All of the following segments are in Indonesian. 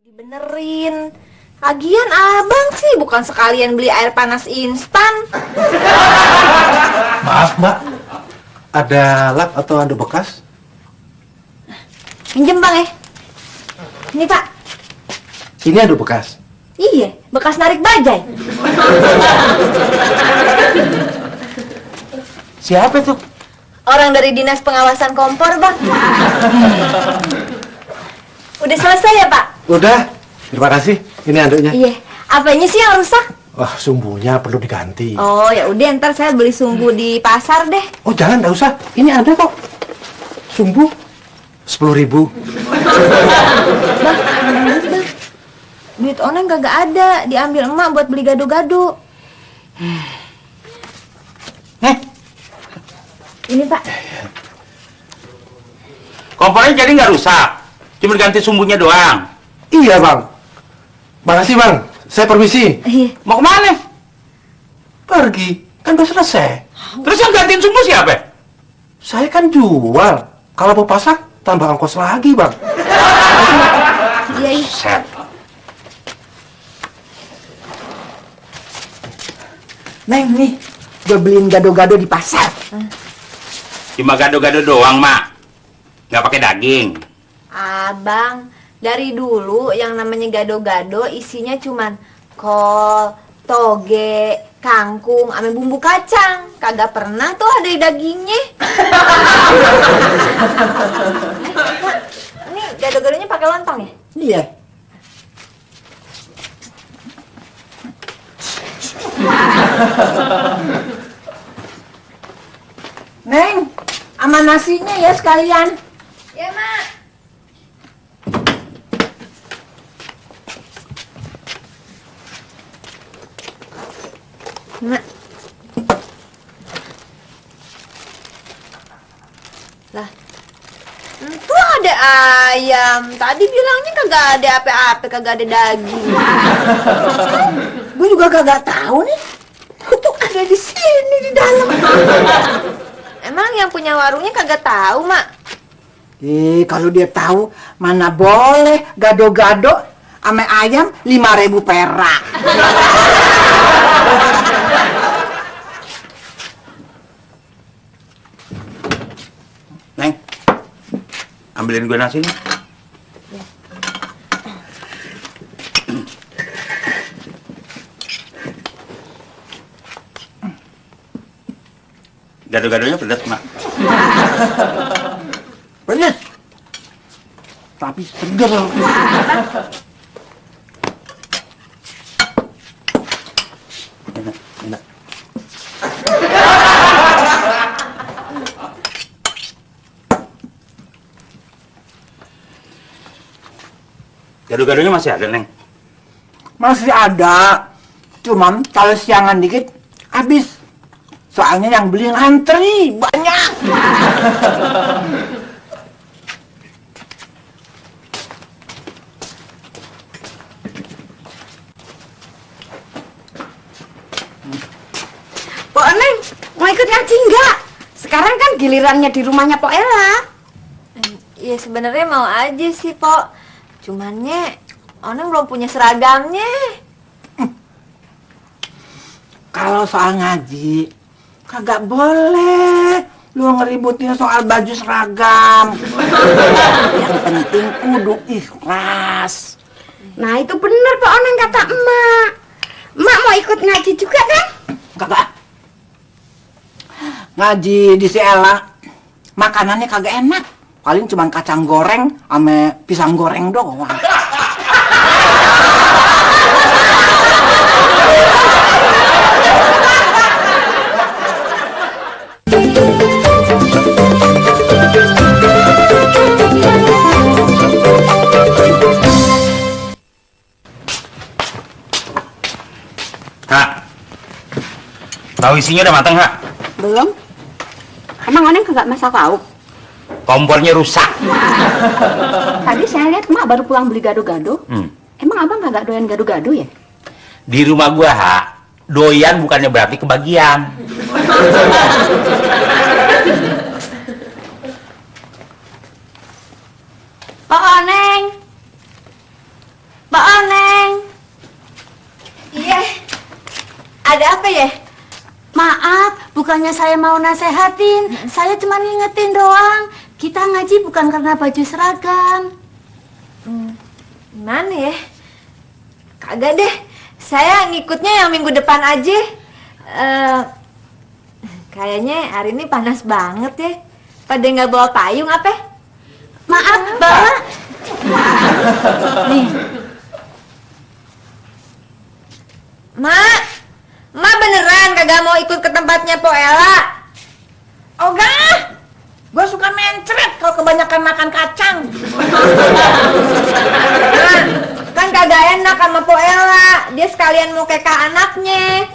Dibenerin. Lagian abang sih bukan sekalian beli air panas instan. Maaf mbak, ada lap atau handuk bekas? Minjem bang ya. Ini pak. Ini handuk bekas. Iya, bekas narik bajai. Siapa itu? Orang dari Dinas Pengawasan Kompor bang. Udah selesai ya pak? Udah, terima kasih. Ini handuknya. Iya. Apanya sih yang rusak? Wah, sumbunya perlu diganti. Oh ya udah, ntar saya beli sumbu di pasar deh. Oh jangan, nggak usah. Ini ada kok. Sumbu 10.000. Bang, bang. Duit oneng kagak ada. Diambil emak buat beli gado-gado. Ini pak. Kompornya jadi nggak rusak, cuma ganti sumbunya doang. Iya bang. Makasih bang. Saya permisi. Iya. Mau kemana? Pergi. Kan udah selesai. Terus yang gantiin sumbu siapa? Saya kan jual. Kalau mau pasang, tambah ongkos lagi bang. Iya, iya. Set. Neng nih, gue beliin gado-gado di pasar. Cuma gado-gado doang, Mak. Nggak pakai daging. Abang, dari dulu yang namanya gado-gado isinya cuman kol, toge, kangkung, ame bumbu kacang. Kagak pernah tuh ada dagingnya. Pak, ini gado-gadonya pakai lontong ya? Iya. Neng, sama nasinya ya sekalian. Ya, Mak. Mak. Lah. Itu ada ayam. Tadi bilangnya kagak ada apa-apa, kagak ada daging. Gue juga kagak tahu nih. Itu ada di sini di dalam. Emang yang punya warungnya kagak tahu, Mak? Kalau dia tahu mana boleh gado-gado ame ayam 5.000 perak. Neng, ambilin gue nasi nih. Gado-gadonya pedas, Mak. Pedes. Tapi seger. Enak, enak. Gado-gadonya masih ada, Neng? Masih ada. Cuman kalau siangan dikit habis. Soalnya yang beli antri banyak. Pok Neng, mau ikut ngaji enggak? Sekarang kan gilirannya di rumahnya Pok Ella. Iya sebenarnya mau aja sih, Pok. Cumannya Oneng belum punya seragamnya. Kalau soal ngaji, kagak boleh lu ngeributin soal baju seragam. Yang penting kudu ikhlas. Nah itu bener Pok Oneng kata emak. Emak mau ikut ngaji juga kan? Kagak. Ngaji di si Ella, makanannya kagak enak. Paling cuman kacang goreng ame pisang goreng doang. Kak, tahu isinya udah matang, Kak? Belum. Emang Oneng kagak masak lauk? Kompornya rusak. Tadi saya lihat emak baru pulang beli gado-gado. Emang abang kagak doyan gado-gado ya? Di rumah gua, Ha, doyan bukannya berarti kebagian. Pok Oneng. apa ya? Maaf, bukannya saya mau nasehatin, saya cuma ngingetin doang. Kita ngaji bukan karena baju seragam. Gimana ya? Kagak deh, saya ngikutnya yang minggu depan aja. Kayaknya hari ini panas banget ya. Pada nggak bawa payung apa? Maaf, bawa. Nih, Mak beneran kagak mau ikut ke tempatnya Po Ella? Ogah, gue suka mencret kalau kebanyakan makan kacang. Mak, kan kagak enak sama Po Ella. Dia sekalian mau keka anaknya.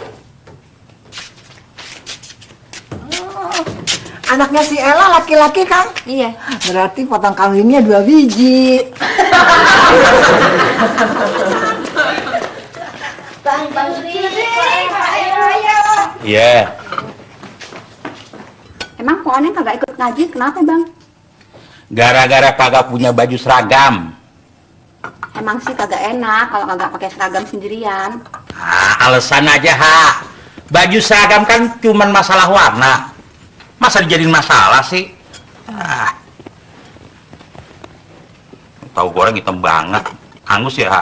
Anaknya si Ella laki-laki kan? Iya. Berarti potong kambingnya 2 biji. Bang Sidik, ayo. Iya. emang Poannya kagak ikut ngaji, kenapa bang? Gara-gara kagak punya baju seragam. Emang sih kagak enak kalau kagak pakai seragam sendirian. Alasan aja, Ha. Baju seragam kan cuman masalah warna. Masa dijadiin masalah sih? Tahu goreng hitam banget. Angus ya, Ha.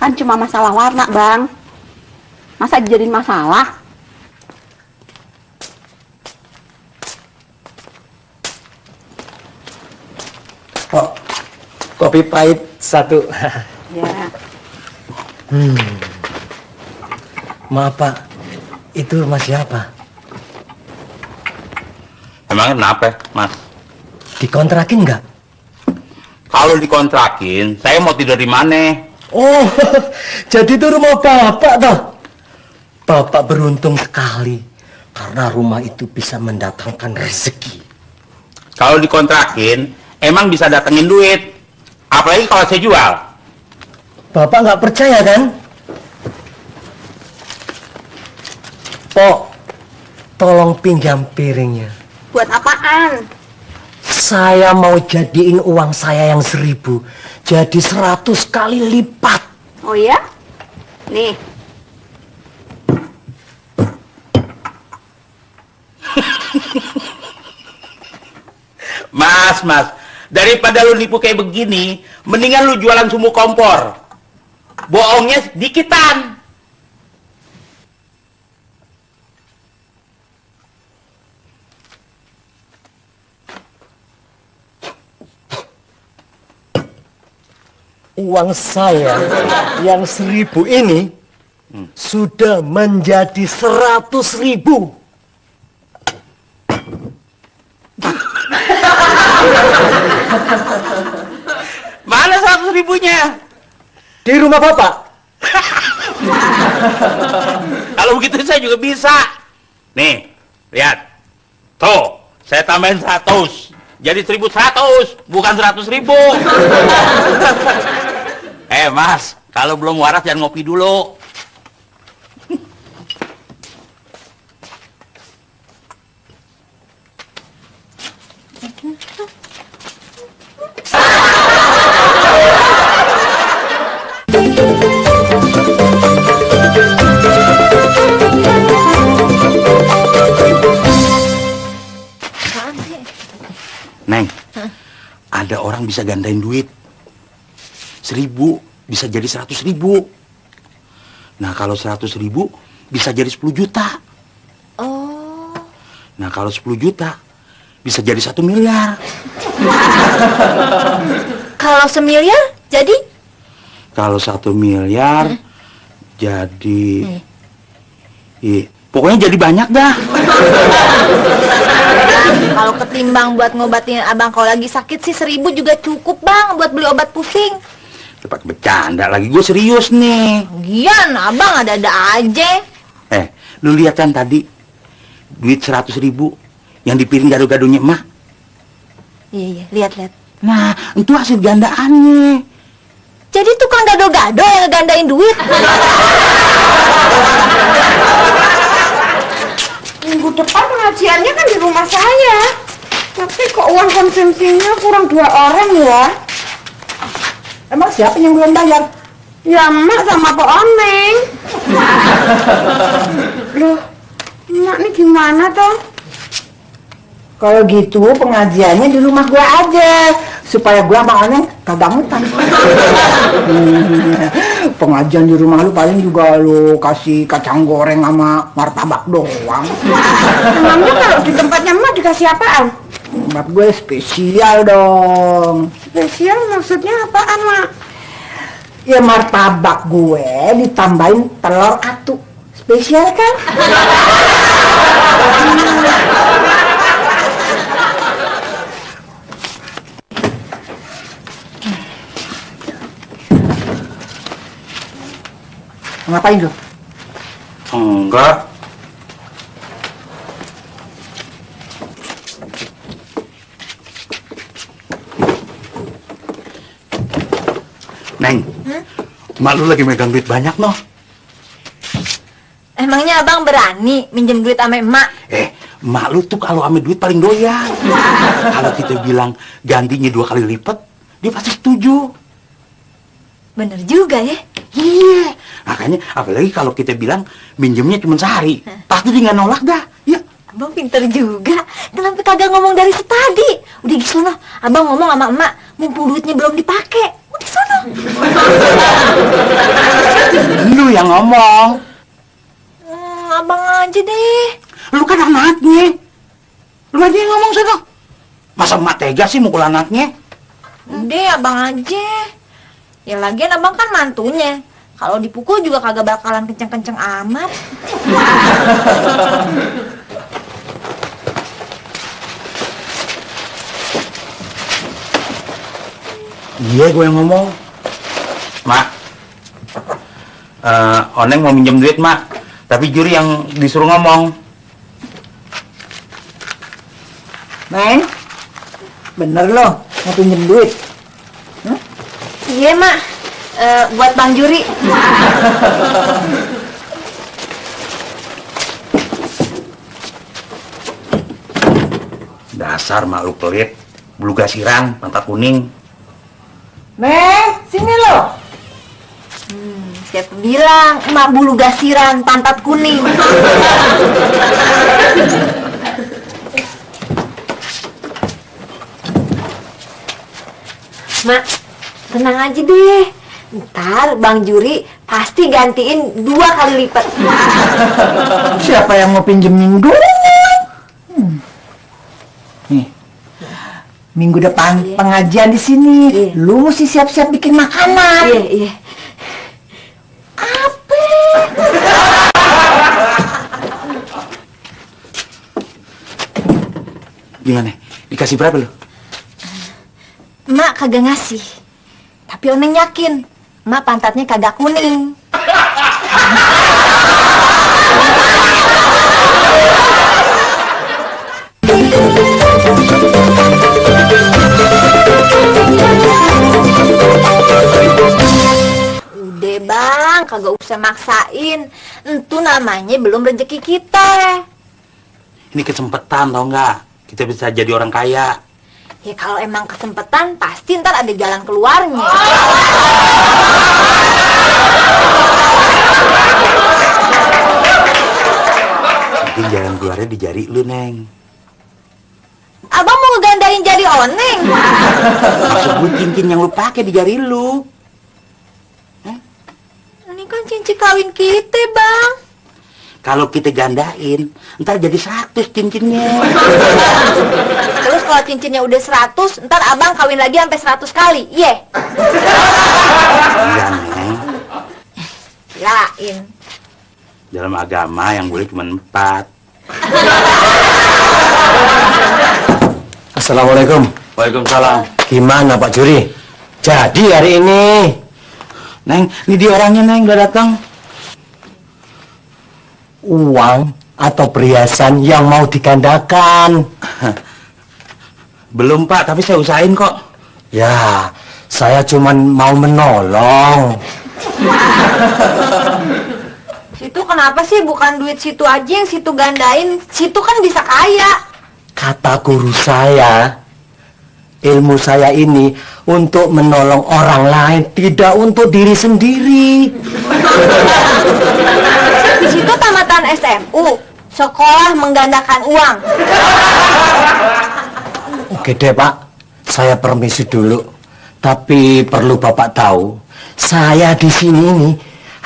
Kan cuma masalah warna bang. Masa dijadiin masalah? Oh, kopi pahit 1. Ya. Maaf Pak, itu rumah siapa? Emangnya kenapa, Mas? Dikontrakin nggak? Kalau dikontrakin, saya mau tidur di mana? Oh, jadi itu rumah Bapak toh? Bapak beruntung sekali, karena rumah itu bisa mendatangkan rezeki. Kalau dikontrakin, emang bisa datengin duit. Apalagi kalau saya jual. Bapak nggak percaya kan? Pok, tolong pinjam piringnya. Buat apaan? Saya mau jadiin uang saya yang 1000 jadi 100 kali lipat. Oh ya? Nih. Mas, daripada lu nipu kayak begini, mendingan lu jualan sumbu kompor. Bohongnya dikitan. Uang saya yang 1000 ini sudah menjadi 100.000. Mana 100.000-nya? Di rumah Bapak. Kalau begitu saya juga bisa. Nih, lihat. Tuh, saya tambahin 100. Jadi 1.100, bukan 100.000. Mas, kalau belum waras jangan ngopi dulu. Neng, ada orang bisa gandain duit. 1000 bisa jadi 100.000. Nah, kalau 100.000 bisa jadi 10 juta. Oh. Nah, kalau 10 juta bisa jadi 1 miliar. Kalau 1 miliar jadi? Kalau 1 miliar jadi... pokoknya jadi banyak dah. Kalau ketimbang buat ngobatin abang kalau lagi sakit sih 1.000 juga cukup bang buat beli obat pusing. Cepat bercanda lagi, gue serius nih. Gian, abang ada-ada aja. Lu lihat kan tadi duit 100.000 yang di piring gado-gadonya emak. Iya, lihat. Nah, itu hasil gandaannya. Jadi tukang gado-gado yang ngegandain duit. Minggu depan pengajiannya kan di rumah saya. Tapi kok uang konsumsinya kurang 2 orang ya? Emang siapa yang belum bayar? Ya emak sama Pak Oneng. Loh, emak nih gimana toh? Kalau gitu pengajiannya di rumah gue aja, supaya gue sama Oneng kagak ngutang. Pengajian di rumah lu paling juga lu kasih kacang goreng sama martabak doang. Emangnya kalau di tempatnya emak dikasih apaan? Tempat gue spesial dong. Spesial maksudnya apaan, Mak? Ya martabak gue ditambahin telur atu. Spesial kan? Ngapain lu? Enggak. Neng, mak lu lagi megang duit banyak noh. Emangnya abang berani minjem duit sama emak? Mak lu tuh kalau ame duit paling doyan. Kalau kita bilang gantinya 2 kali lipat, dia pasti setuju. Bener juga ya. Iya, makanya apalagi kalau kita bilang minjemnya cuma sehari, pasti dia nggak nolak dah. Ya, Abang pinter juga. Kenapa kagak ngomong dari tadi? Udah gitu noh, abang ngomong sama emak, mumpung duitnya belum dipakai. Udah sono. lu yang ngomong. Abang aja deh. Lu kan anaknya. Lu aja yang ngomong sana. Masa emak tega sih mukul anaknya? Udah abang aja. Ya lagian abang kan mantunya. Kalau dipukul juga kagak bakalan kenceng-kenceng amat. Iya, gue yang ngomong. Mak, Oneng mau minjem duit, Mak. Tapi Juri yang disuruh ngomong. Neng, bener loh mau pinjem duit. Iya mak, buat Bang Juri. Dasar mak lu pelit, bulu gasiran, pantat kuning. Neng, sini loh. Siapa bilang emak bulu gasiran, pantat kuning. Mak, tenang aja deh. Ntar Bang Juri pasti gantiin 2 kali lipat. Siapa yang mau pinjemin duit? Nih, minggu depan pengajian di sini. Lu mesti siap-siap bikin makanan. Iya. Apa? Gimana? Dikasih berapa lu? Mak kagak ngasih. Tapi Oneng yakin, mak pantatnya kagak kuning. Udah bang, kagak usah maksain. Itu namanya belum rezeki kita. Ini kesempatan tau nggak? Kita bisa jadi orang kaya. Ya kalau emang kesempatan, pasti ntar ada jalan keluarnya. Mungkin jalan keluarnya di jari lu, Neng. Abang mau ngegandain jari Oneng? Maksud gue cincin yang lu pakai di jari lu. Ini kan cincin kawin kita, Bang. Kalau kita gandain, ntar jadi 100 cincinnya. Terus kalau cincinnya udah 100, ntar abang kawin lagi sampai 100 kali. Iya. Iya, Neng. Kirain. Dalam agama yang boleh cuma 4. Assalamualaikum. Waalaikumsalam. Gimana Pak Juri? Jadi hari ini Neng, ini dia orangnya, Neng, udah datang. uang atau perhiasan yang mau digandakan? Belum, Pak, tapi saya usahain kok. Ya, saya cuman mau menolong. Situ kenapa sih bukan duit situ aja yang situ gandain? Situ kan bisa kaya. Kata guru saya, ilmu saya ini untuk menolong orang lain, tidak untuk diri sendiri. bukan SMU, sekolah menggandakan uang. Oke deh Pak, saya permisi dulu. Tapi perlu Bapak tahu, saya di sini ini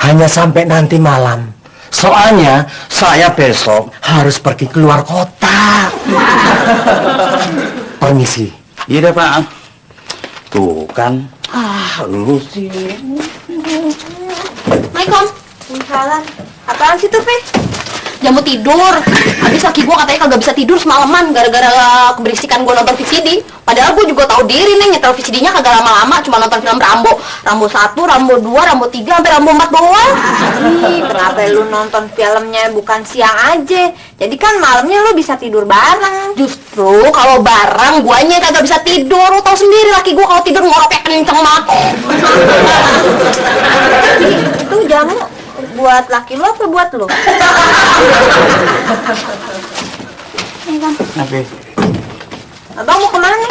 hanya sampai nanti malam. Soalnya saya besok harus pergi keluar kota. Permisi. Iya deh Pak. Tuh kan. Lu sih. Assalamualaikum. Salam. Apaan sih tuh, Pe? Jamu tidur. Habis laki gue katanya kagak bisa tidur semalaman gara-gara keberisikan gue nonton VCD. Padahal gue juga tahu diri nih, nyetel VCD-nya kagak lama-lama, cuma nonton film Rambo. Rambo 1, Rambo 2, Rambo 3, sampai Rambo 4 doang. Ih, kenapa lu nonton filmnya bukan siang aja? Jadi kan malamnya lu bisa tidur bareng. Justru kalau bareng guanya kagak bisa tidur. Lu tau sendiri laki gue kalau tidur ngoroknya kenceng banget. Itu jamu buat laki lu apa buat lu? Oke. Abang mau kemana?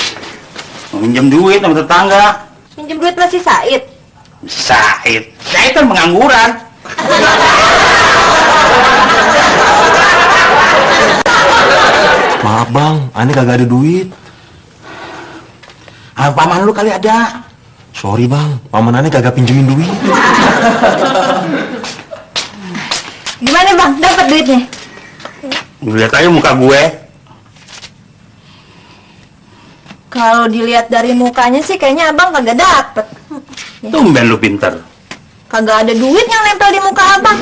Mau minjem duit sama tetangga. Pinjam duit masih Said? Said. Said kan pengangguran. Maaf bang, aneh kagak ada duit. Paman lu kali ada. Sorry bang, paman aneh kagak pinjemin duit. Gimana bang? Dapat duitnya? Lihat aja muka gue. Kalau dilihat dari mukanya sih kayaknya abang kagak dapet. Tumben lu pinter. Kagak ada duit yang nempel di muka abang.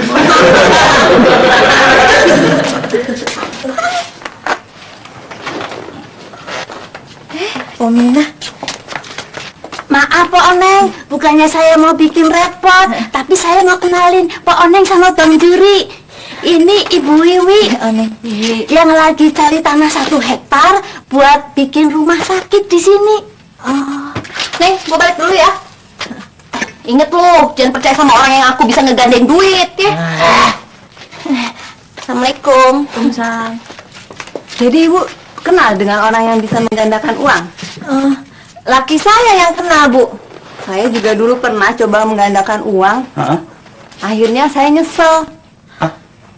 Pomina. Maaf Pak Oneng, bukannya saya mau bikin repot, tapi saya mau kenalin Pak Oneng sama Bang Juri. Ini Ibu Wiwi yang lagi cari tanah 1 hektar buat bikin rumah sakit di sini. Oh. Neng, gue balik dulu ya. Ingat lu, jangan percaya sama orang yang aku bisa ngegandain duit ya. Assalamualaikum. Waalaikumsalam. Jadi ibu kenal dengan orang yang bisa menggandakan uang? Laki saya yang kenal, Bu. Saya juga dulu pernah coba menggandakan uang. Hah? Akhirnya saya nyesel.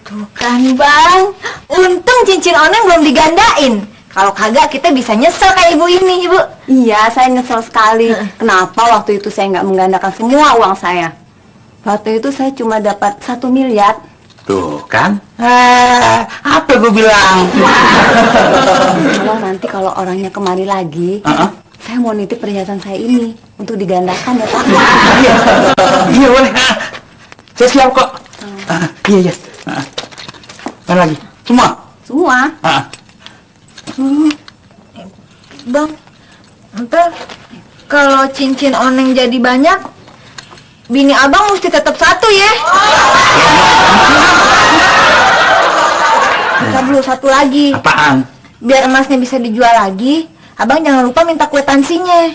Tuh kan, Bang. Untung cincin oneng belum digandain. Kalau kagak kita bisa nyesel kayak ibu ini, Ibu. Iya, saya nyesel sekali. Kenapa waktu itu saya nggak menggandakan semua uang saya? Waktu itu saya cuma dapat 1 miliar. Tuh kan. Apa gue bilang? Kalau nanti kalau orangnya kemari lagi, saya mau nitip perhiasan saya ini untuk digandakan ya Pak. Iya boleh. Saya siap kok. Iya. Mana lagi? Semua? Semua. Bang, ntar kalau cincin oneng jadi banyak, bini abang mesti tetap 1 ya. Kita dulu 1 lagi. Apaan? Biar emasnya bisa dijual lagi, abang jangan lupa minta kwitansinya.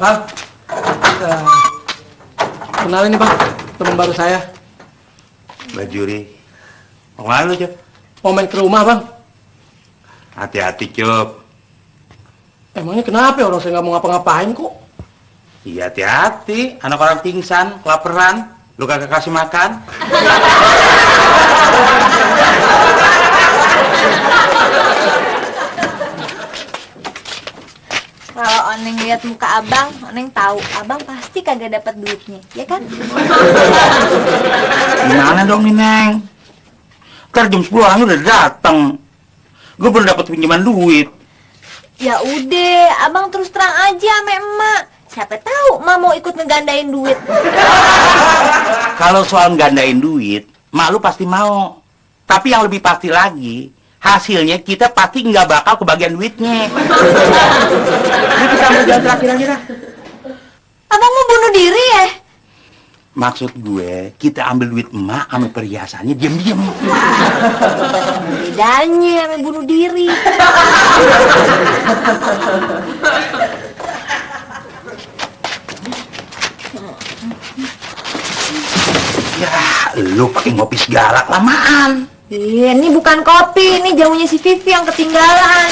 Bang, kenalin nih Bang, teman baru saya. Mbak Juri. Mau kemana lu, Cep? Mau main ke rumah Bang. Hati-hati, Cep. Emangnya kenapa ya, orang saya nggak mau ngapa-ngapain kok? Iya, hati-hati. Anak orang pingsan, kelaparan. Lu kagak kasih makan. Kalau oneng lihat muka abang, oneng tahu abang pasti kagak dapat duitnya, ya kan? Gimana dong nih, Neng? Ntar jam 10 orangnya udah datang. Gue belum dapat pinjaman duit. Ya udah, abang terus terang aja sama emak. Siapa tahu emak mau ikut ngegandain duit. Kalau soal gandain duit, mak lu pasti mau. Tapi yang lebih pasti lagi, hasilnya kita pasti nggak bakal kebagian duitnya. Ini kita ambil jalan terakhir aja dah. Abang mau bunuh diri ya? Maksud gue, kita ambil duit emak sama perhiasannya diam-diam. Bedanya sama bunuh diri. lu pakai ngopi segala kelamaan. Iya, ini bukan kopi, ini jamunya si Vivi yang ketinggalan.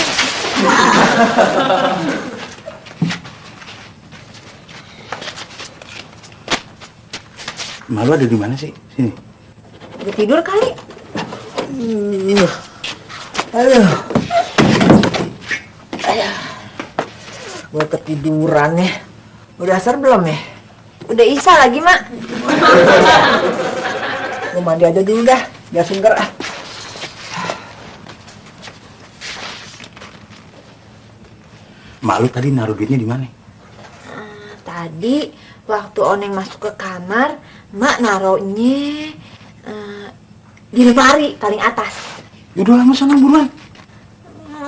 Malu ada di mana sih? Sini. Udah tidur kali? Gue ketiduran ya. Udah asar belum ya? Udah Isya lagi, Mak. Gue mandi aja dulu dah, biar seger ah. Mak lu tadi naruh duitnya di mana? Tadi waktu Oneng masuk ke kamar, Mak naruhnya di lemari paling atas. Yaudah lama sana buruan.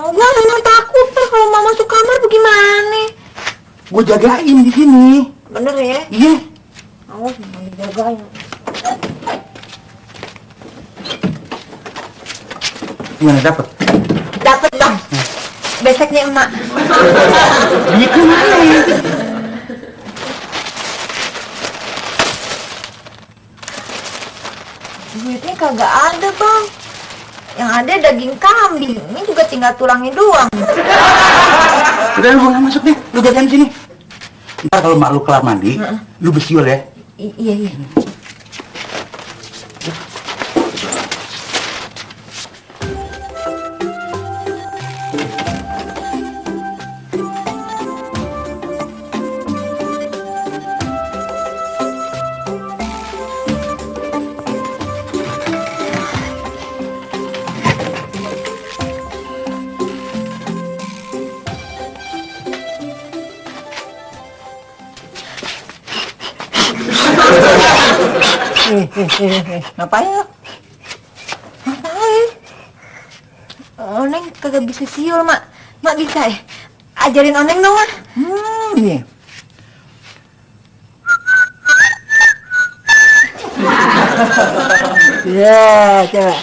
Gua memang takut tuh kalau Mak masuk kamar bagaimana? Gue jagain di sini. Bener ya? Iya. Awas, mau dijagain. Gimana dapet? Dapet, Bang. Beseknya emak. Duitnya mana? Duitnya kagak ada, Bang. Yang ada daging kambing. Ini juga tinggal tulangnya doang. Udah lu nggak masuk deh. Lu jagain sini. Ntar kalau mak lu kelar mandi, lu besiul ya. Iya, iya. Ngapain lu? Ngapain? Oneng kagak bisa siul, Mak. Mak bisa ya? Ajarin Oneng dong, Mak. Iya. Ya, coba.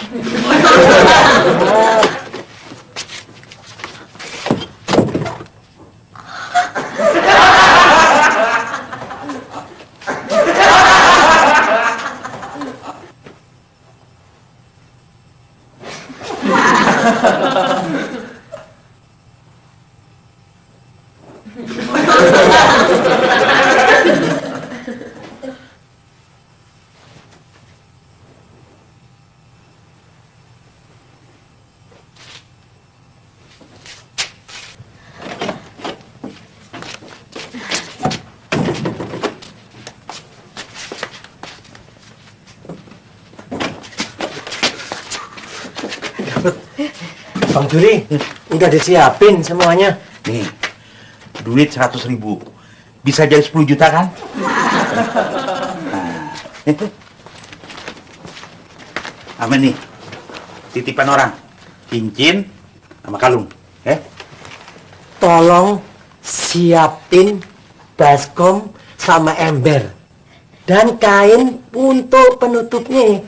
Bang Duri, udah disiapin semuanya. Nih, duit 100.000. Bisa jadi 10 juta kan? Nah, itu. Apa nih? Titipan orang. Cincin sama kalung. Tolong siapin baskom sama ember. Dan kain untuk penutupnya.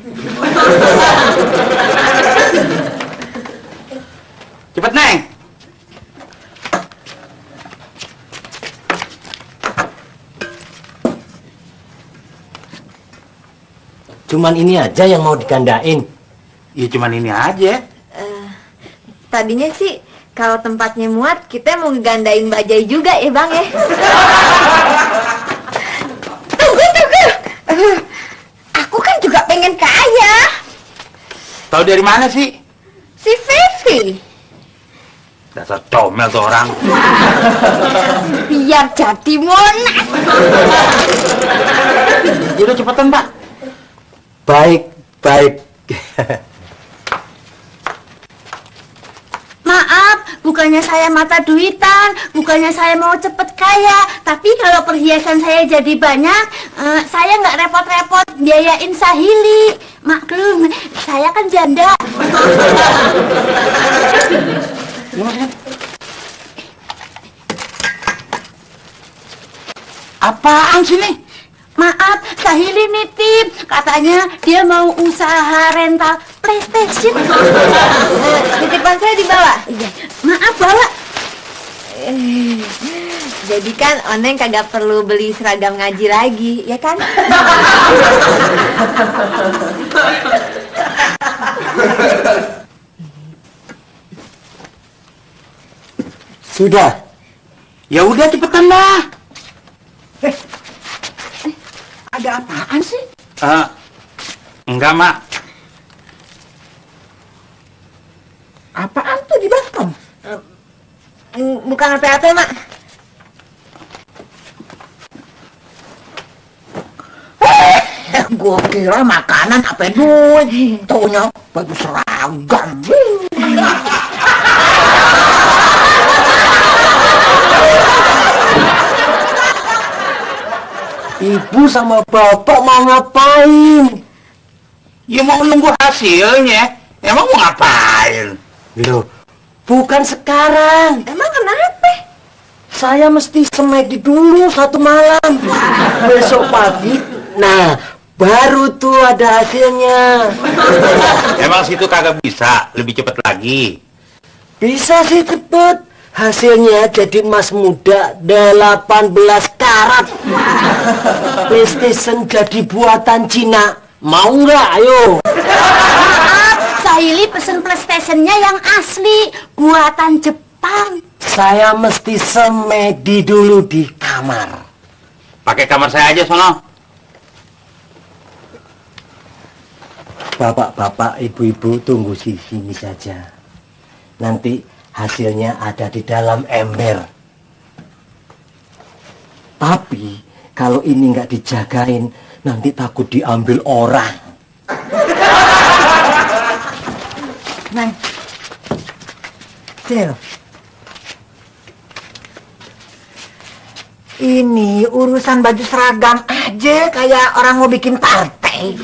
Cepet, Neng. Cuman ini aja yang mau digandain. Ya cuman ini aja. Tadinya sih kalau tempatnya muat, kita mau ngegandain bajai juga ya, Bang ya. Tunggu. Aku kan juga pengen kaya. Tahu dari mana sih? Si Vivi. Dasar comel tuh orang. Biar jadi monas. Udah cepetan, Pak. Baik. Maaf, bukannya saya mata duitan, bukannya saya mau cepet kaya, tapi kalau perhiasan saya jadi banyak, saya nggak repot-repot biayain Sahili. Maklum, saya kan janda. Apaan sih nih? Maaf, Sahili nitip, katanya dia mau usaha rental PlayStation. Titipan saya dibawa. Iya, maaf bawa. Jadi kan Oneng kagak perlu beli seragam ngaji lagi, ya kan? Sudah. Ya udah cepetan dah. Ada apaan sih? Enggak, Mak. Apaan tuh di belakang? Bukan apa-apa, Mak. Gua kira makanan apa duit. Taunya baju seragam. Ibu sama bapak mau ngapain? Ya mau nunggu hasilnya. Emang mau ngapain? Loh, bukan sekarang. Emang kenapa? Saya mesti semedi dulu 1 malam. Besok pagi, nah baru tuh ada hasilnya. Emang situ kagak bisa lebih cepet lagi. Bisa sih cepet. Hasilnya jadi emas muda 18 karat. PlayStation jadi buatan Cina. Mau nggak? Ayo. Saili pesen PlayStation-nya yang asli, buatan Jepang. Saya mesti semedi dulu di kamar. Pakai kamar saya aja sono. Bapak-bapak, ibu-ibu tunggu di sini saja. Nanti hasilnya ada di dalam ember. Tapi kalau ini nggak dijagain, nanti takut diambil orang. Neng. Cil. Ini urusan baju seragam aja kayak orang mau bikin partai.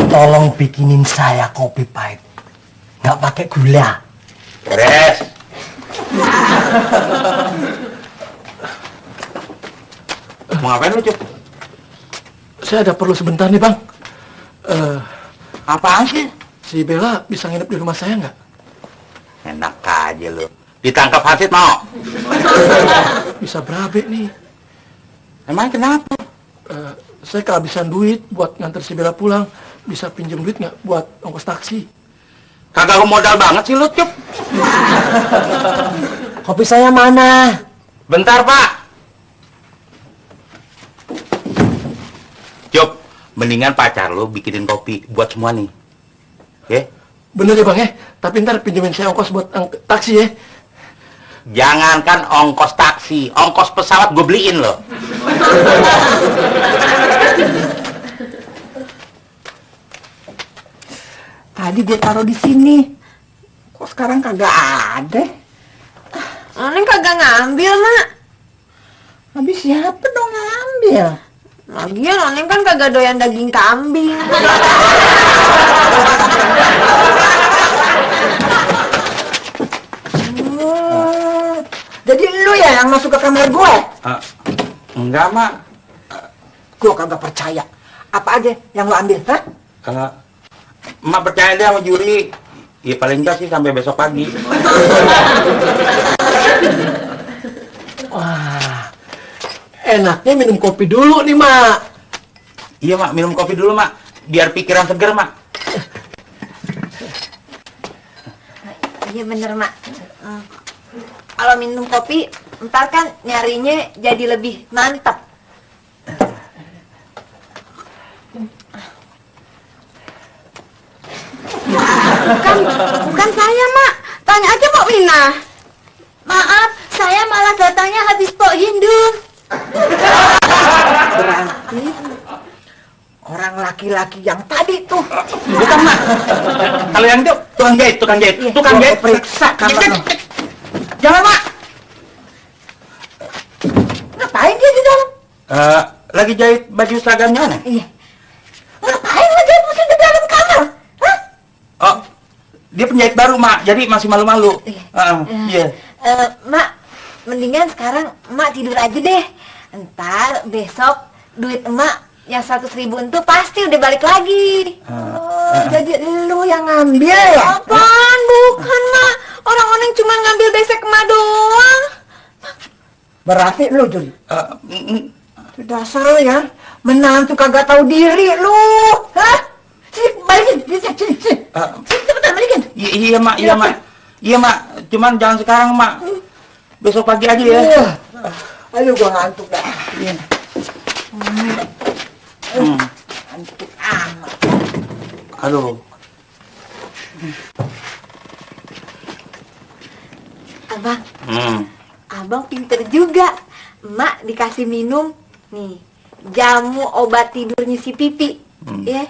Tolong bikinin saya kopi pahit. Nggak pakai gula. Beres. Mau ngapain lu, Cuk? Saya ada perlu sebentar nih, Bang. Apaan sih? Si Bella bisa nginep di rumah saya nggak? Enak aja lu. Ditangkap hasid mau? Bisa berabe nih. Emang kenapa? Saya kehabisan duit buat nganter si Bella pulang. Bisa pinjam duit nggak buat ongkos taksi? Kagak modal banget sih lu, Cup. Kopi saya mana? Bentar, Pak. Cup, mendingan pacar lu bikinin kopi buat semua nih. Oke? Bener ya, Bang ya? Tapi ntar pinjemin saya ongkos buat taksi ya. Jangankan ongkos taksi, ongkos pesawat gue beliin loh. Tadi gue taruh di sini. Kok sekarang kagak ada? Oneng kagak ngambil, Mak. Habis siapa dong ngambil? Lagian Oneng kan kagak doyan daging kambing. Jadi lu ya yang masuk ke kamar gue? Enggak, Mak. Gue kagak percaya. Apa aja yang lu ambil, ha? Mak percaya deh sama juri. Ya paling enggak sih sampai besok pagi. Wah, enaknya minum kopi dulu nih, Mak. Iya, Mak, minum kopi dulu, Mak. Biar pikiran seger, Mak. Iya bener, Mak. Kalau minum kopi, ntar kan nyarinya jadi lebih mantap. Bukan saya, Mak. Tanya aja Pok Mina. Maaf, saya malah datangnya habis Pok Hindun. Berarti orang laki-laki yang tadi tuh. Bukan, Mak. Kalau yang itu tukang jahit, tukang jahit. Tukang Gua jahit. periksa kamar lu. Jangan, Mak. Ngapain dia di dalam? Lagi jahit baju seragamnya, Nek. Iya. Ngapain lu jahit mesin di dalam kamar? Hah? Oh, dia penjahit baru, Mak. Jadi masih malu-malu. Iya. Mak, mendingan sekarang Mak tidur aja deh. Ntar besok duit emak yang 100.000 itu pasti udah balik lagi. Jadi lu yang ngambil ya? Apaan? Bukan, Mak. Orang Oneng cuma ngambil besek emak doang. Berarti lu Juli. Mm, Dasar lu ya, menantu kagak tahu diri lu. Hah? Sini, balikin. Sini. Cepetan balikin. iya, Mak. Iya, Mak. Cuman jangan sekarang, Mak. Besok pagi aja ya. Ayo gua ngantuk dah. Iya. Ngantuk amat. Aduh. Abang, Hmm. abang pinter juga. Emak dikasih minum nih jamu obat tidurnya si Pipi. Ya.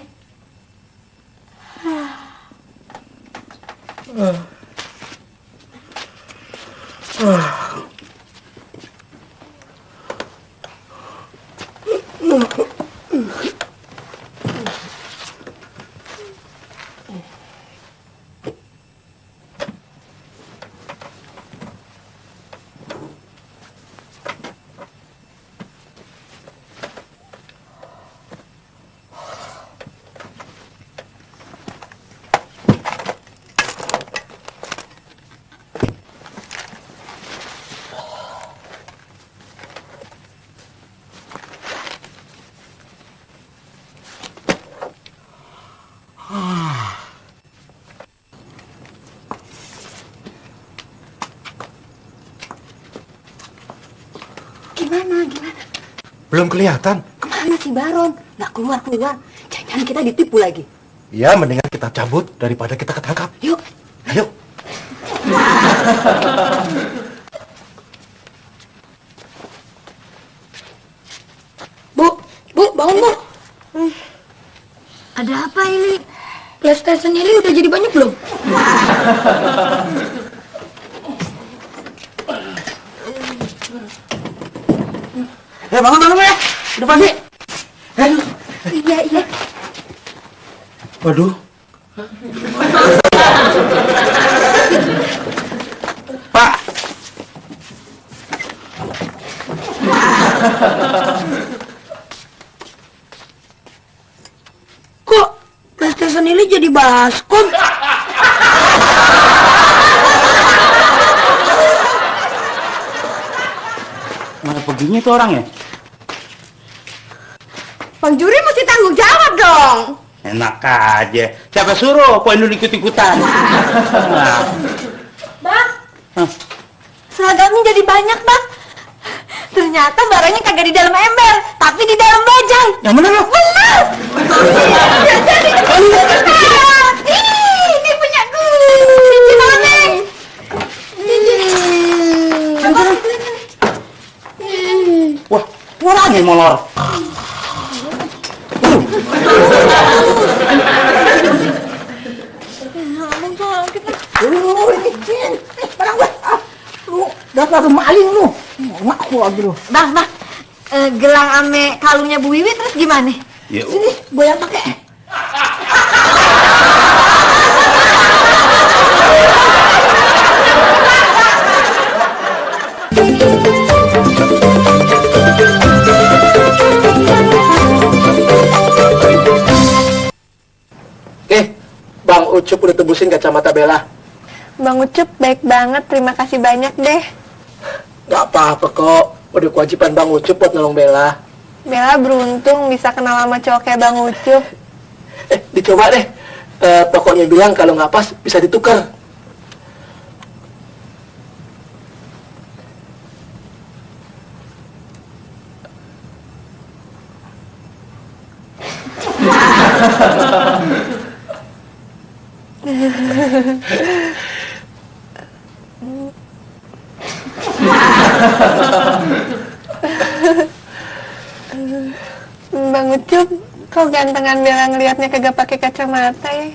Gimana? Belum kelihatan. Kemana si Baron? Nggak keluar. Jangan kita ditipu lagi. Ya, mendingan kita cabut daripada kita ketangkap. Yuk. Ayo. Bu, bangun Bu. Ada apa ini? PlayStation ini udah jadi banyak belum? Bangun ya. Udah pagi. Iya. Waduh. Pak. Kok PlayStation ini jadi baskom? Mana perginya tuh orang ya? Bang Juri mesti tanggung jawab dong. Enak aja. Siapa suruh poin lu ikut-ikutan? Nah. Bang, Hah? seragamnya jadi banyak, Bang. Ternyata barangnya kagak di dalam ember, tapi di dalam bajai. Yang mana lu? Bener. Ini punya gue. Cincin Oneng. Wah, orangnya molor. Barang gue. Lu dasar maling lu. Mak gua lagi lu. Bang, gelang ame kalungnya Bu Wiwi terus gimana? Ya, Sini, gua yang pakai. Bang Ucup udah tebusin kacamata Bella. Bang Ucup baik banget, terima kasih banyak deh. Gak apa-apa kok, udah kewajiban Bang Ucup buat nolong Bella. Bella beruntung bisa kenal sama cowok kayak Bang Ucup. Dicoba deh. Pokoknya bilang kalau nggak pas bisa ditukar. Bang Ucup, kok gantengan Bella ngelihatnya kagak pakai kacamata ya?